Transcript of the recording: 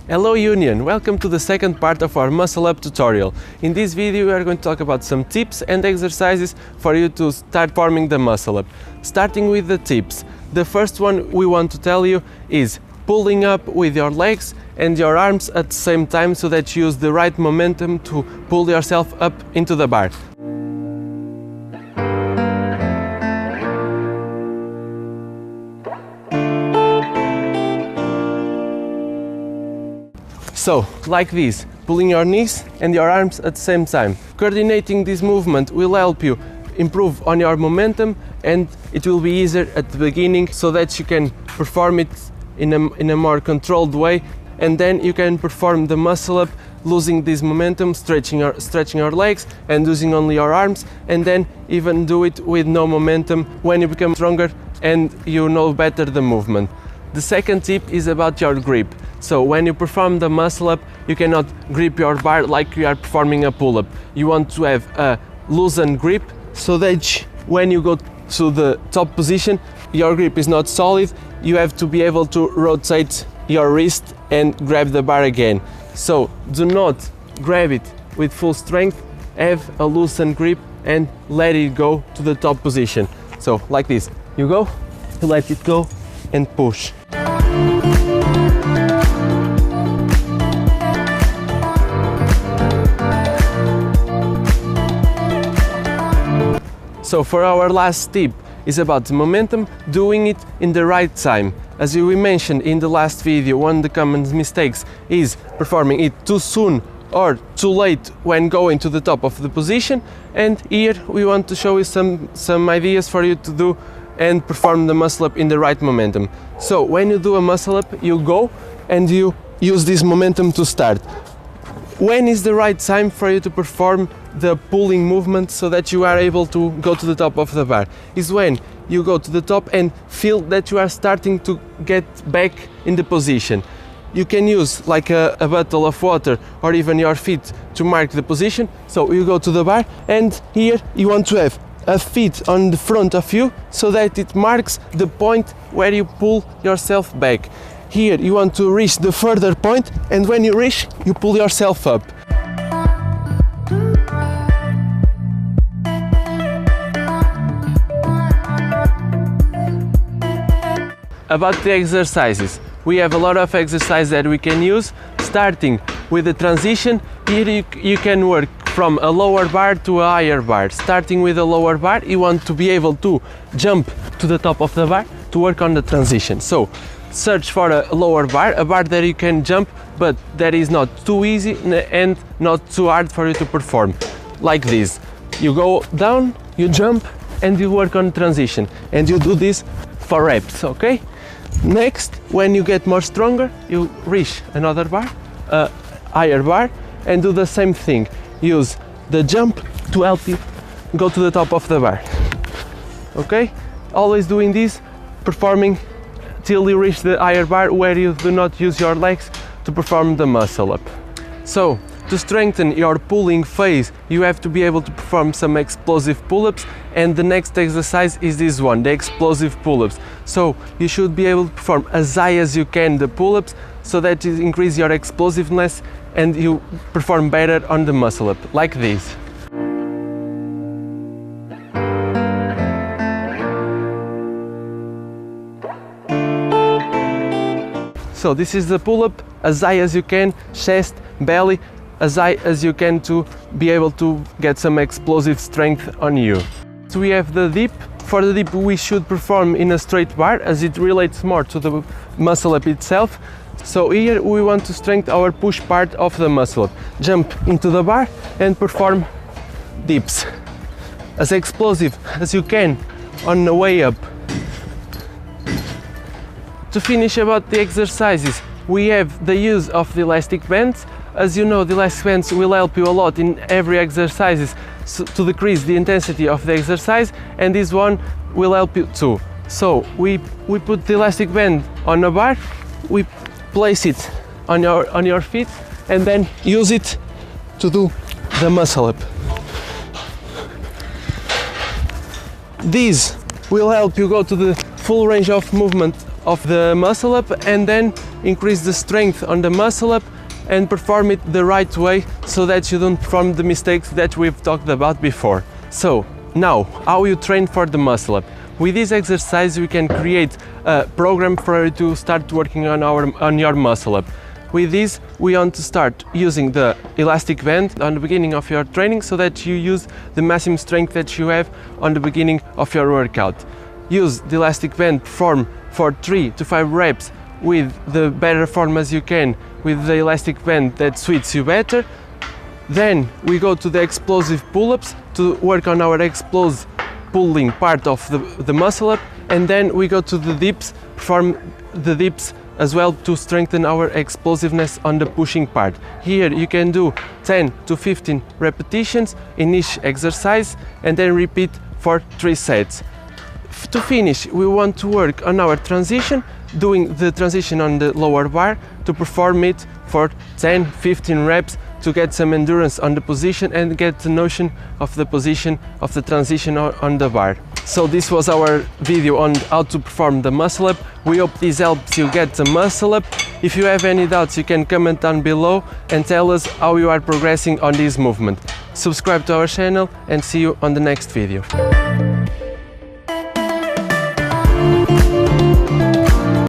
Hello Union, welcome to the second part of our muscle up tutorial. In this video we are going to talk about some tips and exercises for you to start forming the muscle up. Starting with the tips, the first one we want to tell you is pulling up with your legs and your arms at the same time so that you use the right momentum to pull yourself up into the bar. So, like this, pulling your knees and your arms at the same time. Coordinating this movement will help you improve on your momentum, and it will be easier at the beginning so that you can perform it in a more controlled way, and then you can perform the muscle up losing this momentum, stretching your legs and using only your arms, and then even do it with no momentum when you become stronger and you know better the movement. The second tip is about your grip. So when you perform the muscle up, you cannot grip your bar like you are performing a pull-up. You want to have a loosened grip so that when you go to the top position, your grip is not solid. You have to be able to rotate your wrist and grab the bar again. So do not grab it with full strength, have a loosened grip and let it go to the top position. So like this, you go, you let it go and push. So for our last tip is about the momentum, doing it in the right time. As we mentioned in the last video, one of the common mistakes is performing it too soon or too late when going to the top of the position, and here we want to show you some ideas for you to do and perform the muscle up in the right momentum. So when you do a muscle up, you go and you use this momentum to start. When is the right time for you to perform the pulling movement so that you are able to go to the top of the bar? Is when you go to the top and feel that you are starting to get back in the position. You can use like a bottle of water or even your feet to mark the position. So you go to the bar and here you want to have a feet on the front of you so that it marks the point where you pull yourself back. Here you want to reach the further point, and when you reach, you pull yourself up. About the exercises, we have a lot of exercises that we can use, starting with the transition. Here you can work from a lower bar to a higher bar. Starting with a lower bar, you want to be able to jump to the top of the bar to work on the transition. So search for a lower bar, a bar that you can jump but that is not too easy and not too hard for you to perform. Like this, you go down, you jump and you work on transition, and you do this for reps, okay? Next, when you get more stronger, you reach another bar, a higher bar, and do the same thing. Use the jump to help you go to the top of the bar, okay? Always doing this, performing till you reach the higher bar where you do not use your legs to perform the muscle up. So, to strengthen your pulling phase, you have to be able to perform some explosive pull-ups, and the next exercise is this one, the explosive pull-ups. So, you should be able to perform as high as you can the pull-ups so that you increase your explosiveness and you perform better on the muscle up, like this. So this is the pull-up, as high as you can, chest, belly, as high as you can to be able to get some explosive strength on you. So we have the dip. For the dip we should perform in a straight bar as it relates more to the muscle up itself. So here we want to strengthen our push part of the muscle up. Jump into the bar and perform dips as explosive as you can on the way up. To finish about the exercises, we have the use of the elastic bands. As you know, the elastic bands will help you a lot in every exercise to decrease the intensity of the exercise, and this one will help you too. So we put the elastic band on a bar, we place it on your feet and then use it to do the muscle up. These will help you go to the full range of movement of the muscle up and then increase the strength on the muscle up and perform it the right way so that you don't perform the mistakes that we've talked about before. So now, how you train for the muscle up. With this exercise we can create a program for you to start working on your muscle up. With this we want to start using the elastic band on the beginning of your training so that you use the maximum strength that you have on the beginning of your workout. Use the elastic band, perform for 3 to 5 reps with the better form as you can with the elastic band that suits you better. Then we go to the explosive pull-ups to work on our explosive pulling part of the muscle up, and then we go to the dips, perform the dips as well to strengthen our explosiveness on the pushing part. Here you can do 10 to 15 repetitions in each exercise and then repeat for 3 sets. To finish, we want to work on our transition, doing the transition on the lower bar to perform it for 10-15 reps to get some endurance on the position and get the notion of the position of the transition on the bar. So this was our video on how to perform the muscle up. We hope this helps you get the muscle up. If you have any doubts, you can comment down below and tell us how you are progressing on this movement. Subscribe to our channel and see you on the next video.